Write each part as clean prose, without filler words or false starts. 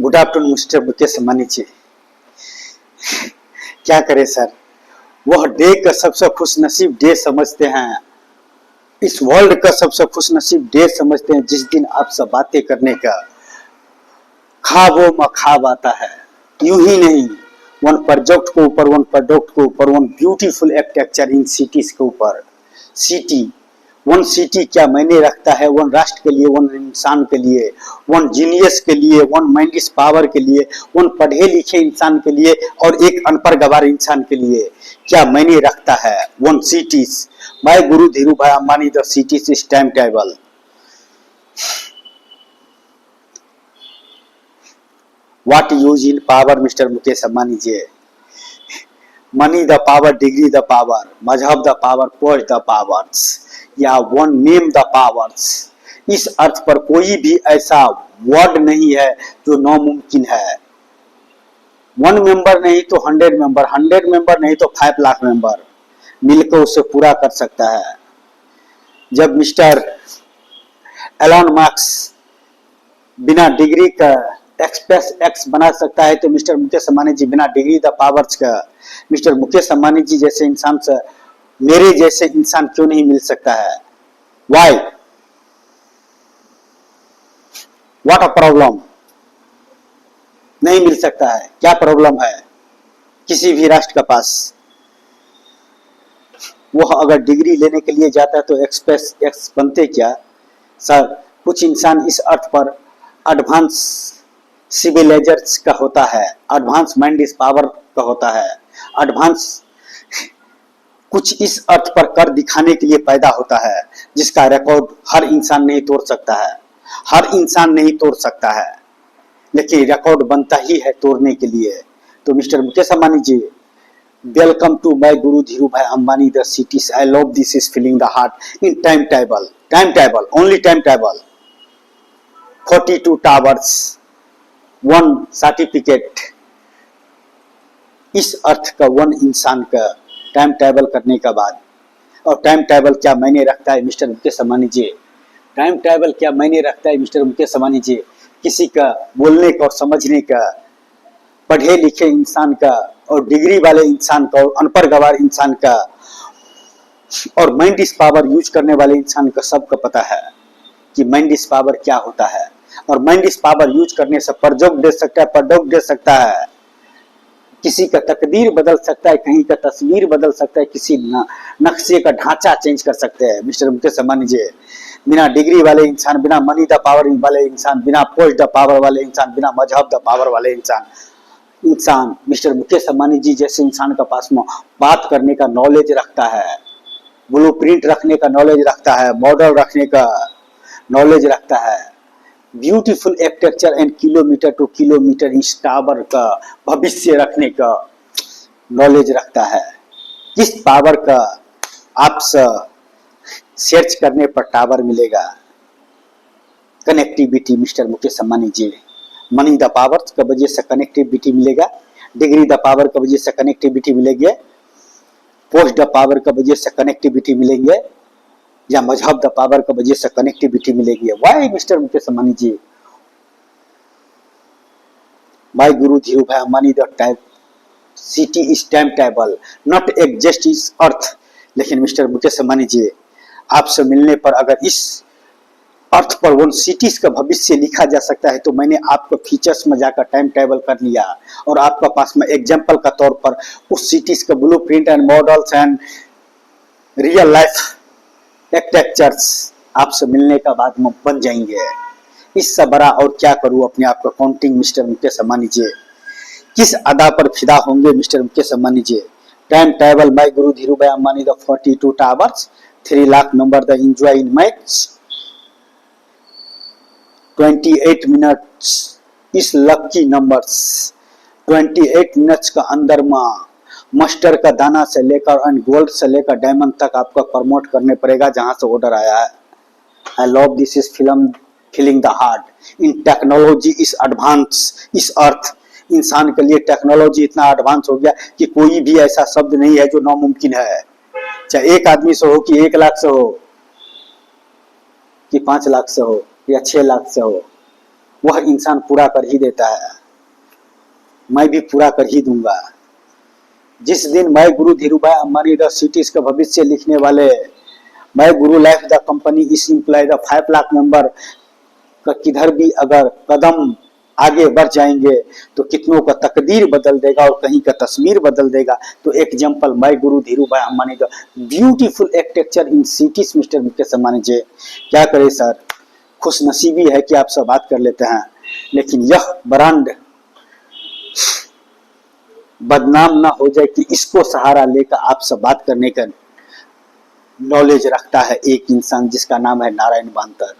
Good afternoon mister Mukesh Ambani ji. क्या करें sir, वह डे का सबसे खुश नसीब डे समझते हैं, इस वर्ल्ड का सबसे खुश नसीब डे समझते हैं जिस दिन आपसे बातें करने का ख्वाबों में ख्वाब आता है। यूं ही नहीं, वन प्रोजेक्ट के ऊपर, वन प्रोडक्ट के ऊपर, one beautiful architecture in cities के ऊपर। सिटी, वन सिटी क्या मायने रखता है वन राष्ट्र के लिए, वन इंसान के लिए, वन जीनियस के लिए, वन माइंडिस पावर के लिए, वन पढ़े लिखे इंसान के लिए और एक अनपढ़ गवार इंसान के लिए क्या मायने रखता है one cities. My guru Dhiru भाई Ambani the cities is time table. What use in power, Mr. Mukesh Ambani ji? Money the power, degree the power, मजहब the power, post the powers, या one name the powers। इस अर्थ पर कोई भी ऐसा word नहीं है जो नामुमकिन है। 1 मेंबर नहीं तो 100 मेंबर, 100 मेंबर नहीं तो 5 लाख मेंबर मिलकर उसे पूरा कर सकता है। जब मिस्टर एलन मार्क्स बिना डिग्री का एक्सप्रेस एक्स बना सकता है तो मिस्टर मुकेश अंबानी जी बिना डिग्री द पावर्स का, मिस्टर मुकेश अंबानी जी जैसे इंसान से मेरे जैसे इंसान क्यों नहीं मिल सकता है? Why, what a problem? नहीं मिल सकता है, क्या प्रॉब्लम है किसी भी राष्ट्र के पास? वह अगर डिग्री लेने के लिए जाता है तो एक्सप्रेस एक्स बनते क्या सर? कुछ इंसान इस अर्थ पर एडवांस सिविलाइजर्स का होता है, एडवांस माइंड इस पावर का होता है, एडवांस कुछ इस अर्थ पर कर दिखाने के लिए पैदा होता है जिसका रिकॉर्ड हर इंसान नहीं तोड़ सकता है, हर इंसान नहीं तोड़ सकता है, लेकिन रिकॉर्ड बनता ही है तोड़ने के लिए। तो mister Mukesh Ambani ji, welcome to my guru Dhiru भाई Ambani the cities. I love this is feeling the heart in time table, only time table, 42 towers, 1 certificate. इस अर्थ का 1 इंसान का टाइम टेबल करने का बाद, और टाइम टेबल क्या मायने रखता है mister Mukesh Ambani ji? Time table क्या मायने रखता है मिस्टर मुकेश अंबानी जी? किसी का बोलने का और समझने का, पढ़े लिखे इंसान का और डिग्री वाले इंसान का और अनपढ़ गवार इंसान का और माइंड इस पावर यूज करने वाले इंसान का सबका पता है कि माइंड इस पावर क्या होता है। और माइंड इस पावर यूज करने से प्रोजेक्ट दे सकता है, प्रोडक्ट दे सकता है, किसी का तकदीर बदल सकता है, कहीं का तस्वीर बदल सकता है, किसी नक्शे का ढांचा चेंज कर सकते हैं मिस्टर मुकेश अंबानी जी। बिना डिग्री वाले इंसान, बिना मनी द पावर वाले इंसान, बिना पोस्ट द पावर वाले इंसान, बिना मजहब द पावर वाले इंसान मिस्टर मुकेश अंबानी जी जैसे इंसान का पास में बात करने का नॉलेज रखता है, ब्लूप्रिंट रखने का नॉलेज रखता है, मॉडल रखने का नॉलेज रखता है, beautiful architecture and kilometre two kilometre इस टावर का भविष्य रखने का नॉलेज रखता है। किस पावर का आपसे सर्च करने पर टावर मिलेगा? Connectivity mister Mukesh Ambani ji. Money the power का वजह से कनेक्टिविटी मिलेगा, डिग्री द पावर का वजह से कनेक्टिविटी मिलेगी, पोस्ट द पावर का वजह से कनेक्टिविटी मिलेंगे, या मजहब द पावर का वजह से कनेक्टिविटी मिलेगी। Why mister Mukesh Ambani ji? My guru Dhiru भाई Ambani the type city is time table, not exist is earth. लेकिन मिस्टर मुकेश अंबानी जी, आपसे मिलने पर अगर इस अर्थ पर वन सिटीज का भविष्य लिखा जा सकता है तो मैंने आपको फीचर्स में जाकर टाइम टेबल कर लिया और आपका पास में एग्जाम्पल का तौर पर उस सिटीज का blueprint and models and real life architectures आपसे मिलने का बाद में बन जाएंगे। इससे बड़ा और क्या करूं अपने आप को काउंटिंग मिस्टर मुकेश अंबानी जी। किस अदा पर फिदा होंगे mister Mukesh Ambani ji? Time table my guru Dhiru भाई Ambani the 42 towers, 3 lakh number the enjoy in match, 28 minutes is lucky numbers, 28 minutes का अंदर में मस्टर का दाना से लेकर एंड गोल्ड से लेकर डायमंड तक आपको प्रमोट करने पड़ेगा जहां से ऑर्डर आया है। आई love this is film feeling the heart in technology इस एडवांस। इस अर्थ इंसान के लिए टेक्नोलॉजी इतना एडवांस हो गया कि कोई भी ऐसा शब्द नहीं है जो नामुमकिन है, चाहे 1 आदमी से हो कि 1 लाख से हो कि 5 लाख से हो या 6 लाख से हो, वह इंसान पूरा कर ही देता है। मैं भी पूरा कर ही दूंगा। जिस दिन मैं गुरु धीरूभाई अंबानी द सिटीज का भविष्य लिखने वाले मैं गुरु लाइफ द कंपनी इस इम्प्लाई द 5 लाख मेंबर का किधर भी अगर कदम आगे बढ़ जाएंगे तो कितनों का तकदीर बदल देगा और कहीं का तस्वीर बदल देगा। तो example my guru Dhirubhai Ambani the beautiful architecture in cities mister Mukesh Ambani ji. क्या करे सर, खुश नसीबी है कि आप सब बात कर लेते हैं, लेकिन यह ब्रांड बदनाम ना हो जाए कि इसको सहारा लेकर आप सब बात करने का नॉलेज रखता है एक इंसान जिसका नाम है Narayan Bantar.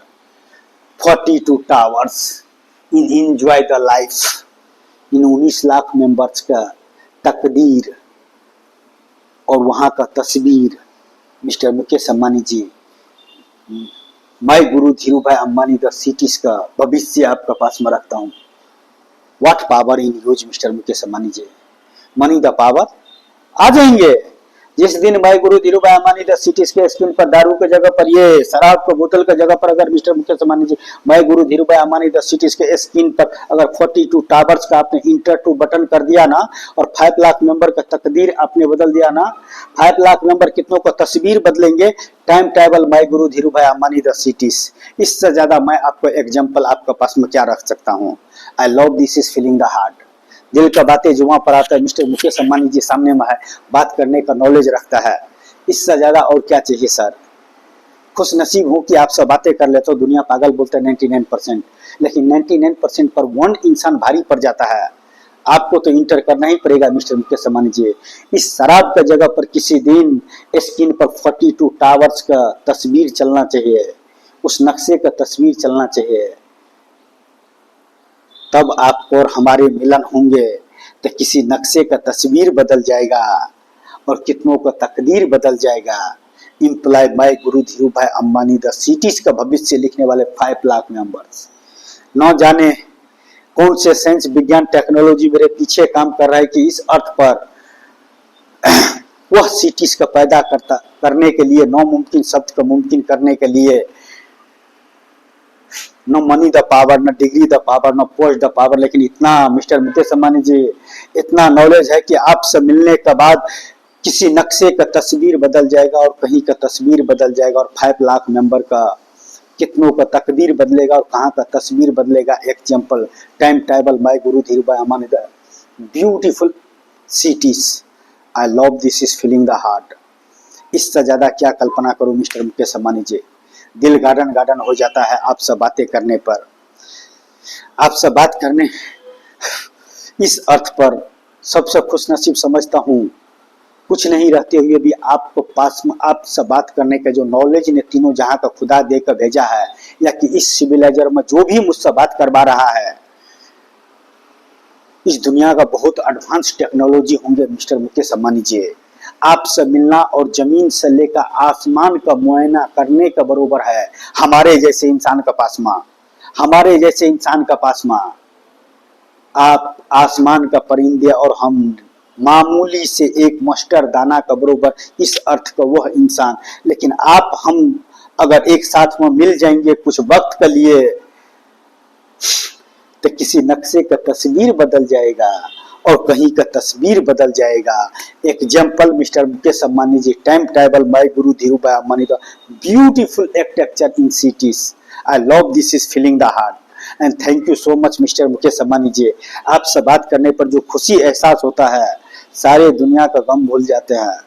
42 towers in enjoy the life, in 19 lakh members का तकदीर और वहां का तस्वीर मिस्टर मुकेश अंबानी जी, मैं गुरु धीरूभाई अंबानी द सिटीज का भविष्य आपका पास में रखता हूँ। What power in use mister Mukesh Ambani ji, money the power आ जाएंगे। जिस दिन मैं गुरु धीरूभाई अंबानी द सिटीज के स्क्रीन पर दारू के जगह पर ये शराब के बोतल के जगह पर अगर मिस्टर मुकेश अंबानी जी मैं गुरु धीरूभाई अंबानी द सिटीज के स्क्रीन पर अगर 42 टावर्स का आपने इंटर टू बटन कर दिया ना और 5 लाख मेंबर का तकदीर आपने बदल दिया ना, 5 लाख मेंबर कितनों का तस्वीर बदलेंगे। टाइम टेबल मैं गुरु धीरूभाई अंबानी द सिटीज, इससे ज्यादा मैं आपको एग्जाम्पल आपके पास में क्या रख सकता हूँ। आई love this is feeling the heart. दिल का बातें जो वहां पर आता है मिस्टर मुकेश अंबानी जी सामने में है, बात करने का नॉलेज रखता है, इससे ज्यादा और क्या चाहिए सर। खुश नसीब हूं कि आप सब बातें कर लेते हो। दुनिया पागल बोलते हैं 99%, लेकिन 99% पर 1 इंसान भारी पड़ जाता है। आपको तो इंटर करना ही पड़ेगा मिस्टर मुकेश अंबानी जी। इस शराब का जगह पर किसी दिन स्क्रीन पर 42 टावर्स का तस्वीर चलना चाहिए, उस नक्शे का तस्वीर चलना चाहिए, तब आपको और हमारे मिलन होंगे तो किसी नक्शे का तस्वीर बदल जाएगा और कितनों का तकदीर बदल जाएगा। Imply bye Guru Dhirubhai Ambani the cities का भविष्य लिखने वाले 5 लाख मेंबर्स। न जाने कौन से साइंस विज्ञान टेक्नोलॉजी मेरे पीछे काम कर रहा है कि इस अर्थ पर वह सिटीज का पैदा करने के लिए, नामुमकिन शब्द को मुमकिन करने के लिए न मनी द पावर, न डिग्री द पावर, न पोस्ट द पावर, लेकिन इतना मिस्टर मुकेश अंबानी जी इतना नॉलेज है कि आपसे मिलने के बाद किसी नक्शे का तस्वीर बदल जाएगा और कहीं का तस्वीर बदल जाएगा और 5 लाख मेंबर का कितनों का तकदीर बदलेगा और कहाँ का तस्वीर बदलेगा। Example time table my guru Dhirubhai Ambani the beautiful cities. I love this is feeling the heart. इससे ज्यादा क्या कल्पना करूं मिस्टर मुकेश अंबानी जी। दिल गार्डन गार्डन हो जाता है आप सब बातें करने पर, आप सब बात करने इस अर्थ पर सबसे खुश नसीब समझता हूँ। कुछ नहीं रहते हुए भी आपको पास में आप सब बात करने का जो नॉलेज ने तीनों जहां का खुदा देकर भेजा है, या कि इस सिविलाइजर में जो भी मुझसे बात करवा रहा है, इस दुनिया का बहुत एडवांस टेक्नोलॉजी होंगे मिस्टर मुकेश अंबानी जी। आपसे मिलना और जमीन से लेकर आसमान का मुआयना करने का बरोबर है हमारे जैसे इंसान का पास में, हमारे जैसे इंसान का पास में। आप आसमान का परिंदे और हम मामूली से एक मस्टर्ड दाना का बरोबर, इस अर्थ का वह इंसान। लेकिन आप हम अगर एक साथ में मिल जाएंगे कुछ वक्त के लिए तो किसी नक्शे का तस्वीर बदल जाएगा और कहीं का तस्वीर बदल जाएगा। Example mister Mukesh Ambani ji time table my guru Dhirubhai Ambani the beautiful architecture in cities. I love this is feeling the heart and thank you so much mister Mukesh Ambani ji. आपसे बात करने पर जो खुशी एहसास होता है, सारे दुनिया का गम भूल जाते हैं।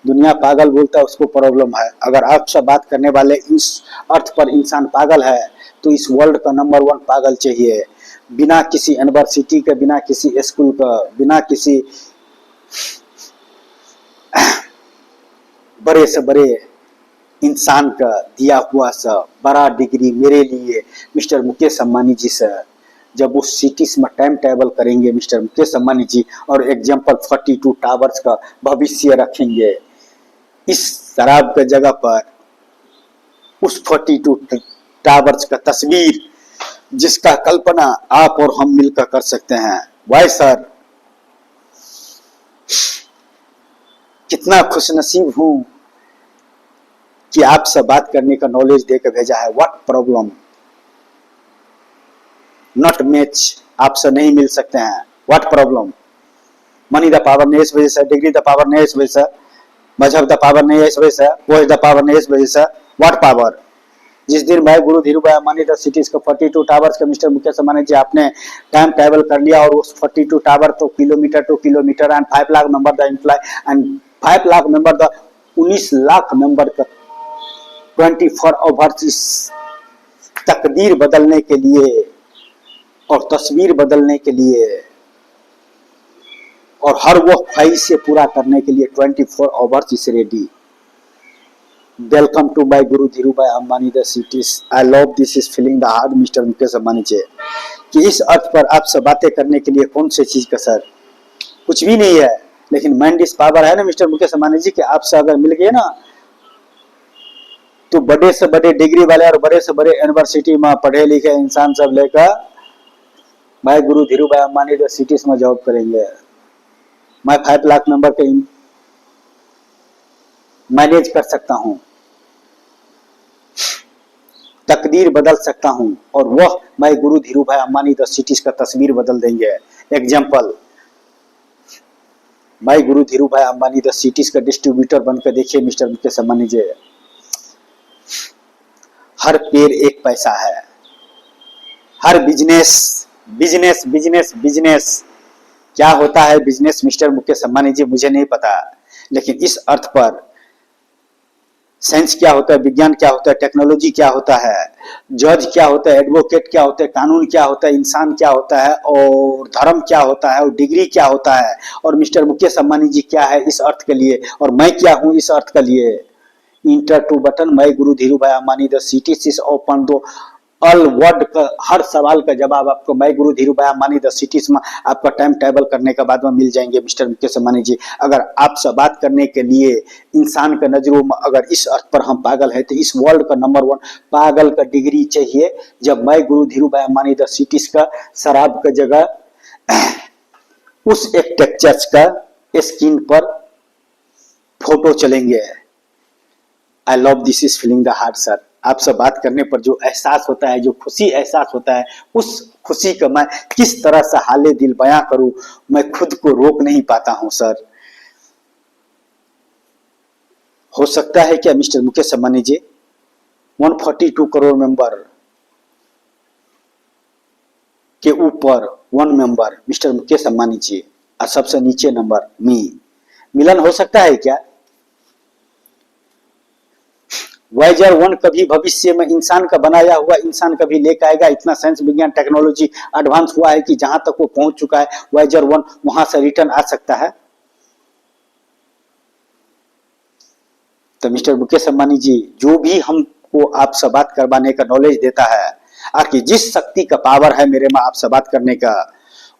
दुनिया पागल बोलता है उसको प्रॉब्लम है, अगर आपसे बात करने वाले इस अर्थ पर इंसान पागल है तो इस वर्ल्ड का नंबर 1 पागल चाहिए। बिना किसी यूनिवर्सिटी के, बिना किसी स्कूल का, बिना किसी बड़े से बड़े इंसान का दिया हुआ सा बड़ा डिग्री मेरे लिए मिस्टर मुकेश अंबानी जी से जब उस सिटीज में टाइम टेबल करेंगे मिस्टर मुकेश अंबानी जी और एग्जाम्पल 42 टावर्स का भविष्य रखेंगे इस शराब के जगह पर, उस 42 टावर्स का तस्वीर जिसका कल्पना आप और हम मिलकर कर सकते हैं। वाई सर, कितना खुशनसीब हूं कि आपसे बात करने का नॉलेज देकर भेजा है। व्हाट प्रॉब्लम, नॉट मैच, आपसे नहीं मिल सकते हैं। What problem? Money the power नहीं है इस वजह से, डिग्री द पावर नहीं है इस वजह से, मजहब द पावर नहीं है इस वजह से, पोस्ट द पावर नहीं है इस वजह से, व्हाट पावर? जिस दिन भाई गुरु धीरू भाई अंबानी द सिटीज का 42 टावर्स का मिस्टर मुकेश अंबानी जी आपने टाइम ट्रैवल कर लिया, और उस 42 टावर तो kilometre two kilometre and 5 lakh member the employ and 5 lakh member the 19 lakh member का 24 आवर्स इस तकदीर बदलने के लिए और तस्वीर बदलने के लिए और हर वो ख्वाहिश से पूरा करने के लिए 24 hours is ready. Welcome to my guru Dhiru भाई Ambani the cities. I love this is feeling the heart mister Mukesh Ambani ji, कि इस अर्थ पर आपसे बातें करने के लिए कौन सी चीज का सर कुछ भी नहीं है, लेकिन माइंड इस पावर है ना मिस्टर मुकेश अंबानी जी, कि आपसे अगर मिल गए ना तो बड़े से बड़े डिग्री वाले और बड़े से बड़े यूनिवर्सिटी में पढ़े लिखे इंसान सब लेकर भाई गुरु धीरू भाई अंबानी द सिटीज में जॉब करेंगे। मैं 5 लाख मेंबर के मैनेज कर सकता हूं, तकदीर बदल सकता हूं, और वह मैं गुरु धीरू भाई अंबानी द सिटीज का तस्वीर बदल देंगे। एग्जाम्पल, मैं गुरु धीरू भाई अंबानी द सिटीज का डिस्ट्रीब्यूटर बनकर देखिए मिस्टर मुकेश अंबानी जी, हर पेड़ एक पैसा है, हर बिजनेस बिजनेस बिजनेस बिजनेस क्या होता है बिजनेस मिस्टर मुकेश अंबानी जी मुझे नहीं पता, लेकिन इस अर्थ पर साइंस क्या होता है, विज्ञान क्या होता है, टेक्नोलॉजी क्या होता है, जज क्या होता है, एडवोकेट क्या होता है, कानून क्या होता है, इंसान क्या होता है, और धर्म क्या होता है, और डिग्री क्या होता है, और मिस्टर मुकेश अंबानी जी क्या है इस अर्थ के लिए, और मैं क्या हूं इस अर्थ के लिए। इंटर टू बटन मैं गुरु धीरू भाई Ambani the cities is open दो ऑल वर्ड का हर सवाल का जवाब आपको मैं गुरु धीरू भाई अंबानी द सिटीज में आपका टाइम ट्रैवल करने के बाद में मिल जाएंगे मिस्टर मुकेश अंबानी जी। अगर आपसे बात करने के लिए इंसान के नजरों में अगर इस अर्थ पर हम पागल है तो इस वर्ल्ड का नंबर 1 पागल का डिग्री चाहिए, जब मैं गुरु धीरू भाई अंबानी द सिटीज का शराब का जगह उस एक टेक्चर्स का स्क्रीन पर फोटो चलेंगे। आई love this is feeling the heart sir. आपसे बात करने पर जो एहसास होता है, जो खुशी एहसास होता है, उस खुशी का मैं किस तरह से हाले दिल बयां करूं, मैं खुद को रोक नहीं पाता हूं सर। हो सकता है क्या मिस्टर मुकेश अंबानी जी 142 करोड़ मेंबर के ऊपर 1 मेंबर मिस्टर मुकेश अंबानी जी और सबसे नीचे नंबर मिलन हो सकता है क्या? वाइजर 1 कभी भविष्य में इंसान का बनाया हुआ इंसान कभी लेकर आएगा। इतना साइंस विज्ञान टेक्नोलॉजी एडवांस हुआ है कि जहां तक वो पहुंच चुका है वाइजर 1 वहां से रिटर्न आ सकता है। तो मिस्टर मुकेश अंबानी जी जो भी हमको आपसे बात करवाने का नॉलेज देता है, आखिर जिस शक्ति का पावर है मेरे में आपसे बात करने का,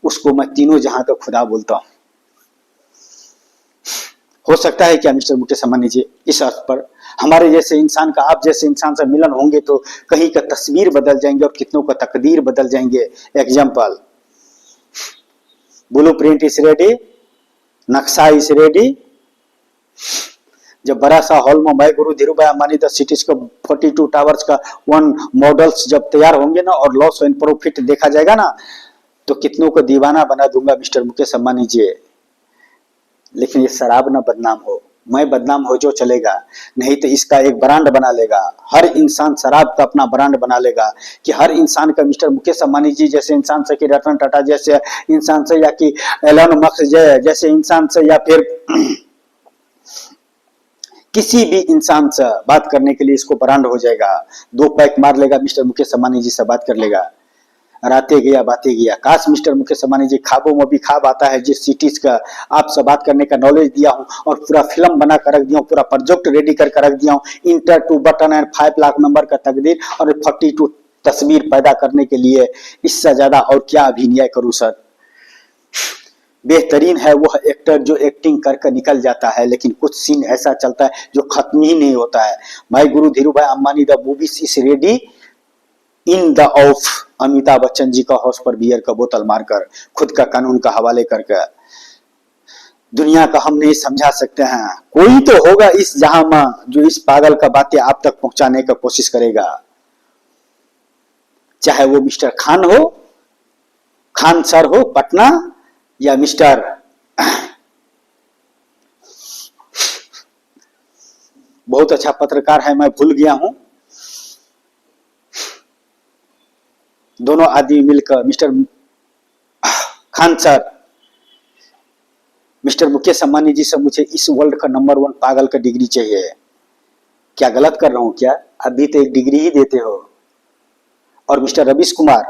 उसको मैं तीनों जहां का खुदा बोलता हूं। हो सकता है क्या मिस्टर मुकेश अंबानी जी इस अर्थ पर हमारे जैसे इंसान का आप जैसे इंसान से मिलन होंगे तो कहीं का तस्वीर बदल जाएंगे और कितनों का तकदीर बदल जाएंगे। Example, blue print is ready, नक्शा इज रेडी। जब बड़ा सा हॉल में मैं गुरु धीरू भाई अंबानी द सिटीज का 42 टावर्स का 1 मॉडल्स जब तैयार होंगे ना और लॉस एंड प्रॉफिट देखा जाएगा ना, तो कितनों को दीवाना बना दूंगा मिस्टर मुकेश अंबानी जी। लेकिन ये शराब ना बदनाम हो, मैं बदनाम हो जो चलेगा, नहीं तो इसका एक ब्रांड बना लेगा। हर इंसान शराब का अपना ब्रांड बना लेगा कि हर इंसान का मिस्टर मुकेश अंबानी जी जैसे इंसान से, कि रतन टाटा जैसे इंसान से, या कि एलन मस्क जैसे इंसान से, या फिर किसी भी इंसान से बात करने के लिए इसको ब्रांड हो जाएगा। 2 पैक मार लेगा मिस्टर मुकेश अंबानी जी से बात कर लेगा। राते गया बातें गया। काश मिस्टर मुकेश अंबानी जी ख्वाबों में भी ख्वाब आता है जिस सिटीज का आपसे बात करने का नॉलेज दिया हूं और पूरा फिल्म बना कर रख दिया हूं, पूरा प्रोजेक्ट रेडी कर रख दिया हूं। Enter to button and 5 lakh member का तकदीर और 42 तस्वीर पैदा करने के लिए इससे ज्यादा और क्या अभिनय करूं सर। बेहतरीन है वह एक्टर जो एक्टिंग करके निकल जाता है, लेकिन कुछ सीन ऐसा चलता है जो खत्म ही नहीं होता है। भाई गुरु धीरू भाई Ambani the movies is ready in the of Amitabh Bachchan ji का हाउस पर बियर का बोतल मारकर, खुद का कानून का हवाले करके। दुनिया का हम नहीं समझा सकते हैं, कोई तो होगा इस जहां में जो इस पागल का बातें आप तक पहुंचाने का कोशिश करेगा। चाहे वो मिस्टर खान हो, खान सर हो पटना, या मिस्टर बहुत अच्छा पत्रकार है, मैं भूल गया हूं, दोनों आदमी मिलकर mister Khan sir, mister Mukesh Ambani ji से मुझे इस वर्ल्ड का नंबर 1 पागल का डिग्री चाहिए। क्या गलत कर रहा हूं क्या? अभी तो एक डिग्री ही देते हो। और मिस्टर रवीश कुमार,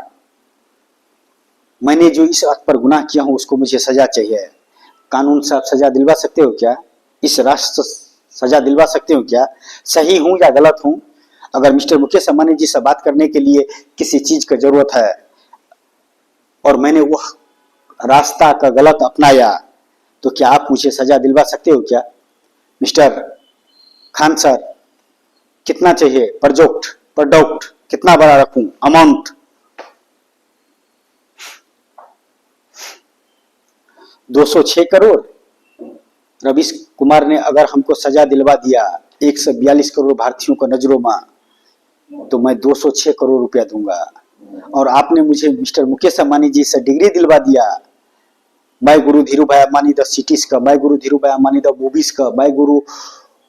मैंने जो इस अर्थ पर गुनाह किया हूं उसको मुझे सजा चाहिए। कानून साहब सजा दिलवा सकते हो क्या? इस राष्ट्र सजा दिलवा सकते हो क्या? सही हूं या गलत हूं? अगर मिस्टर मुकेश अंबानी जी से बात करने के लिए किसी चीज की जरूरत है और मैंने वो रास्ता का गलत अपनाया, तो क्या आप मुझे सजा दिलवा सकते हो क्या? मिस्टर खान सर, कितना चाहिए प्रोडक्ट कितना बड़ा रखूं अमाउंट? 206 करोड़। रवीश कुमार ने अगर हमको सजा दिलवा दिया 142 करोड़ भारतीयों को नजरों में, तो मैं 206 करोड़ रुपया दूंगा। और आपने मुझे मिस्टर मुकेश अंबानी जी से डिग्री दिलवा दिया, माय गुरु धीरू भाई अंबानी द सिटीज का, माय गुरु धीरू भाई अंबानी द मूवीज का, my Guru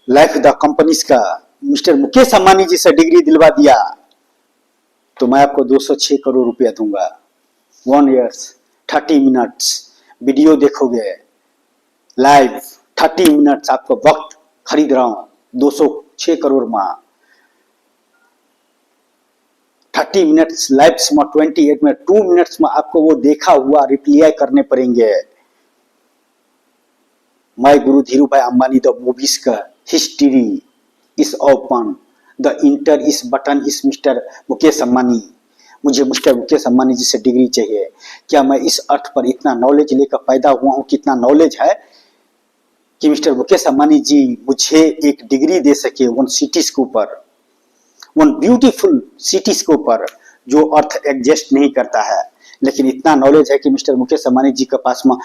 life the companies का, मिस्टर मुकेश अंबानी जी से डिग्री दिलवा दिया, तो मैं आपको 206 करोड़ रुपया दूंगा। 1 ईयर 30 मिनट्स वीडियो देखोगे लाइव, 30 मिनट्स आपका वक्त खरीद रहा हूं 206 करोड़ में। 30 मिनट्स लाइव में 28 में 2 मिनट्स में आपको वो देखा हुआ रिप्लाई करने पड़ेंगे। माय गुरु धीरू भाई अंबानी द मूवीज का history is open, the inter इस बटन इस मिस्टर मुकेश अंबानी। मुझे मिस्टर मुकेश अंबानी जी से डिग्री चाहिए। क्या मैं इस अर्थ पर इतना नॉलेज लेकर पैदा हुआ हूं, कितना नॉलेज है कि मिस्टर मुकेश अंबानी जी मुझे एक डिग्री दे सके उन सिटीज के ऊपर, उन ब्यूटीफुल सिटीज के ऊपर जो अर्थ एग्जिस्ट नहीं करता है। लेकिन इतना नॉलेज है कि मिस्टर मुकेश अंबानी जी के पास में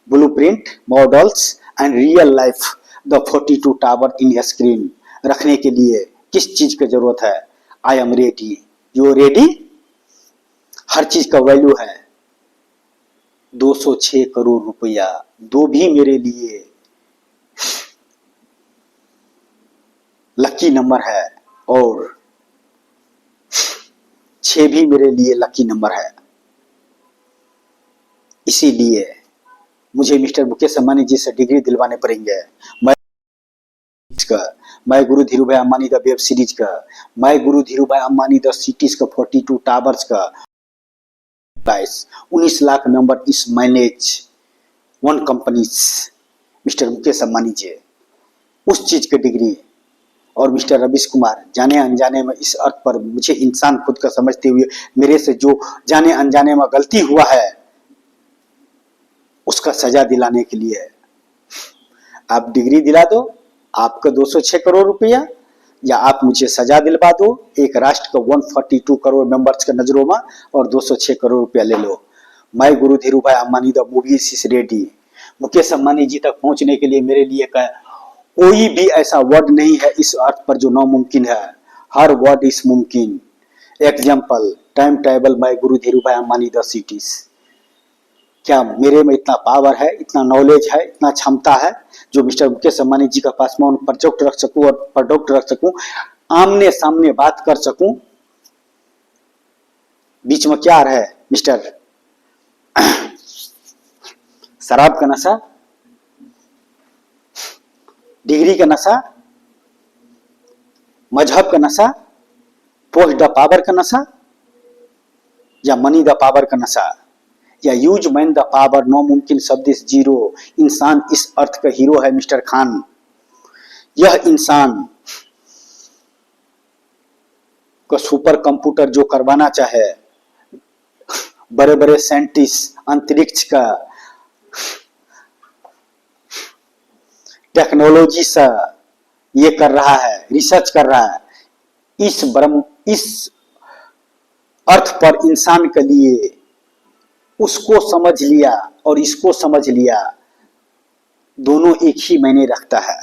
blueprint, models and real life the 42 tower in screen रखने के लिए किस चीज की जरूरत है? I am ready, you ready? हर चीज का वैल्यू है। 206 करोड़ रुपया दो भी मेरे लिए लकी नंबर है और 6 भी मेरे लिए लकी नंबर है। इसीलिए मुझे मिस्टर मुकेश अंबानी जी से डिग्री दिलवाने पड़ेंगे। मैं गुरु धीरू भाई अंबानी द वेब सीरीज का, मैं गुरु धीरू भाई अंबानी द सिटीज का 42 टावर्स का 19 lakh member is manage 1 companies mister Mukesh Ambani ji, उस चीज की डिग्री। और मिस्टर रवीश कुमार, जाने अनजाने में इस अर्थ पर मुझे इंसान खुद का समझते हुए मेरे से जो जाने अनजाने में गलती हुआ है उसका सजा दिलाने के लिए आप डिग्री दिला दो, आपका 206 करोड़ रुपया, या आप मुझे सजा दिलवा दो एक राष्ट्र का 142 करोड़ मेंबर्स के नजरों में और 206 करोड़ रुपया ले लो। मैं गुरु धीरू भाई Ambani the movies is ready. Mukesh Ambani ji तक पहुंचने के लिए मेरे लिए कोई भी ऐसा वर्ड नहीं है इस अर्थ पर जो नामुमकिन है। हर वर्ड इस मुमकिन। एग्जाम्पल, टाइम टेबल बाय गुरु धीरू भाई अंबानी द सिटीज। क्या मेरे में इतना पावर है, इतना नॉलेज है, इतना क्षमता है जो मिस्टर मुकेश अंबानी जी का पास में उन प्रोजेक्ट रख सकूं और प्रोडक्ट रख सकूं, आमने सामने बात कर सकूं? बीच में क्या रहे मिस्टर? शराब का नशा, डिग्री का नशा, मजहब का नशा, पोस्ट द पावर का नशा, या मनी द पावर का नशा, या use man the power? No मुमकिन शब्द इस जीरो। इंसान इस अर्थ का हीरो है मिस्टर खान। यह इंसान को सुपर कंप्यूटर जो करवाना चाहे, बड़े बड़े साइंटिस्ट अंतरिक्ष का टेक्नोलॉजी से ये कर रहा है, रिसर्च कर रहा है, इस अर्थ पर इंसान के लिए उसको समझ लिया और इसको समझ लिया, दोनों एक ही मायने रखता है।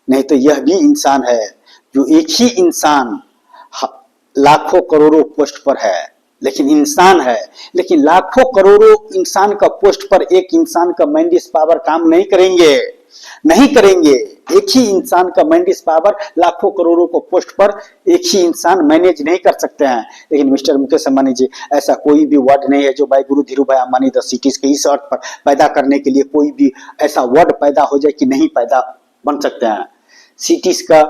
नहीं तो यह भी इंसान है जो एक ही इंसान लाखों करोड़ों पोस्ट पर है। लेकिन इंसान है, लेकिन लाखों करोड़ों इंसान का पोस्ट पर एक इंसान का मैंडिस पावर काम नहीं करेंगे, नहीं करेंगे। एक ही इंसान का मैंडिस पावर लाखों करोड़ों को पोस्ट पर एक ही इंसान मैनेज नहीं कर सकते हैं। लेकिन मिस्टर मुकेश अंबानी जी, ऐसा कोई भी वर्ड नहीं है जो भाई गुरु धीरू भाई अंबानी द सिटीज के इस अर्थ पर पैदा करने के लिए कोई भी ऐसा वर्ड पैदा हो जाए कि नहीं पैदा बन सकते हैं। सिटीज का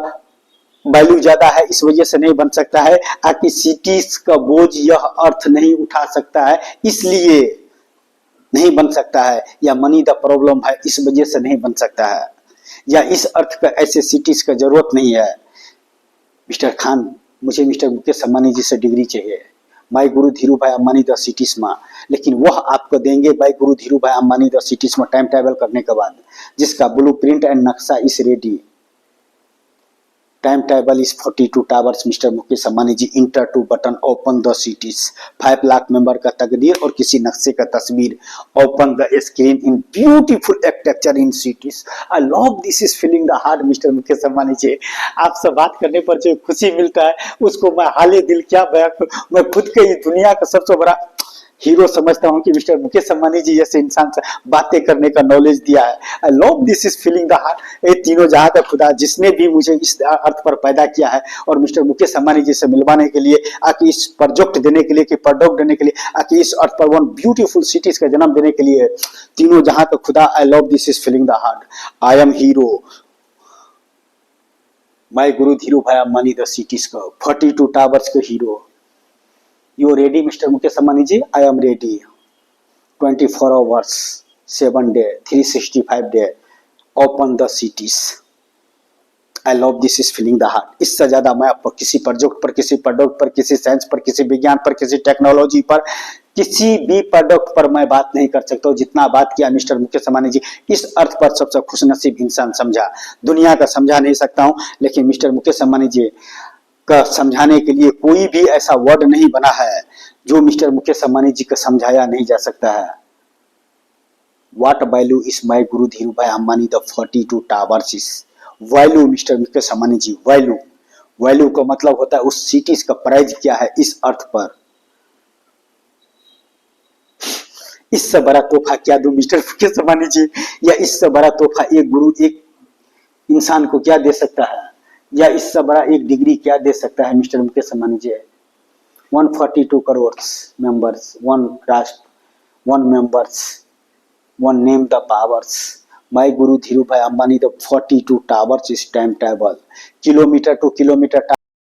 वैल्यू ज्यादा है इस वजह से नहीं बन सकता है, आकि सिटीज का बोझ यह अर्थ नहीं उठा सकता है इसलिए नहीं बन सकता है, या मनी द प्रॉब्लम है इस वजह से नहीं बन सकता है, या इस अर्थ का ऐसे सिटीज का जरूरत नहीं है। मिस्टर खान, मुझे मिस्टर मुकेश अंबानी जी से डिग्री चाहिए भाई गुरु धीरू भाई अंबानी द सिटीज में, लेकिन वह आपको देंगे भाई गुरु धीरू भाई अंबानी द सिटीज में टाइम ट्रैवल करने के बाद, जिसका ब्लूप्रिंट एंड नक्शा is ready. Time travel is 42 towers mister Mukesh Ambani ji, enter to button open the cities, 5 lakh member का तकदीर और किसी नक्शे का तस्वीर, open the screen in beautiful architecture in cities. I love this is feeling the heart mister Mukesh Ambani ji. आपसे बात करने पर जो खुशी मिलता है उसको मैं हाले दिल क्या बयां करूं। मैं खुद के इस दुनिया का सबसे बड़ा हीरो समझता हूं कि मिस्टर मुकेश अंबानी जी जैसे इंसान से बातें करने का नॉलेज दिया है। आई love this is feeling the heart. ये तीनों जहां का खुदा जिसने भी मुझे इस अर्थ पर पैदा किया है और मिस्टर मुकेश अंबानी जी से मिलवाने के लिए, आके इस प्रोजेक्ट देने के लिए, कि प्रोडक्ट देने के लिए, आके इस अर्थ पर वन ब्यूटीफुल सिटीज का जन्म देने के लिए, तीनों जहां का खुदा, आई love this is feeling the heart. I am hero my guru Dhiru भाई अंबानी द सिटीज का 42 टावर्स का hero. You ready, Mr. Mukesh Ambani ji? I am ready. 24 hours, 7 days, 365 days. Open the cities. I love this is feeling the heart. इससे ज्यादा मैं आपको किसी project पर, किसी प्रोडक्ट पर, किसी साइंस पर, किसी विज्ञान पर, किसी टेक्नोलॉजी पर, किसी भी प्रोडक्ट पर मैं बात नहीं कर सकता हूँ जितना बात किया मिस्टर मुकेश अंबानी जी। इस अर्थ पर सबसे खुशनसीब इंसान समझा, दुनिया का समझा नहीं सकता हूँ, लेकिन मिस्टर मुकेश अंबानी जी का समझाने के लिए कोई भी ऐसा वर्ड नहीं बना है जो मिस्टर मुकेश अंबानी जी का समझाया नहीं जा सकता है। What value is my Guru Dhiru Bhai Ambani the 42 towers is? Value mister Mukesh Ambani ji, value, value का मतलब होता है उस सिटीज का प्राइस क्या है इस अर्थ पर। इससे बड़ा तोहफा क्या दूं मिस्टर मुकेश अंबानी जी, या इससे बड़ा तोहफा एक गुरु एक इंसान को क्या दे सकता है, या इससे बड़ा एक डिग्री क्या दे सकता है मिस्टर मुकेश अंबानी जी। 142 करोड़ मेंबर्स, 1 राष्ट्र, 1 members, 1 name the powers. My guru Dhiru भाई अंबानी द 42 टावर्स इस time travel, kilometre two kilometre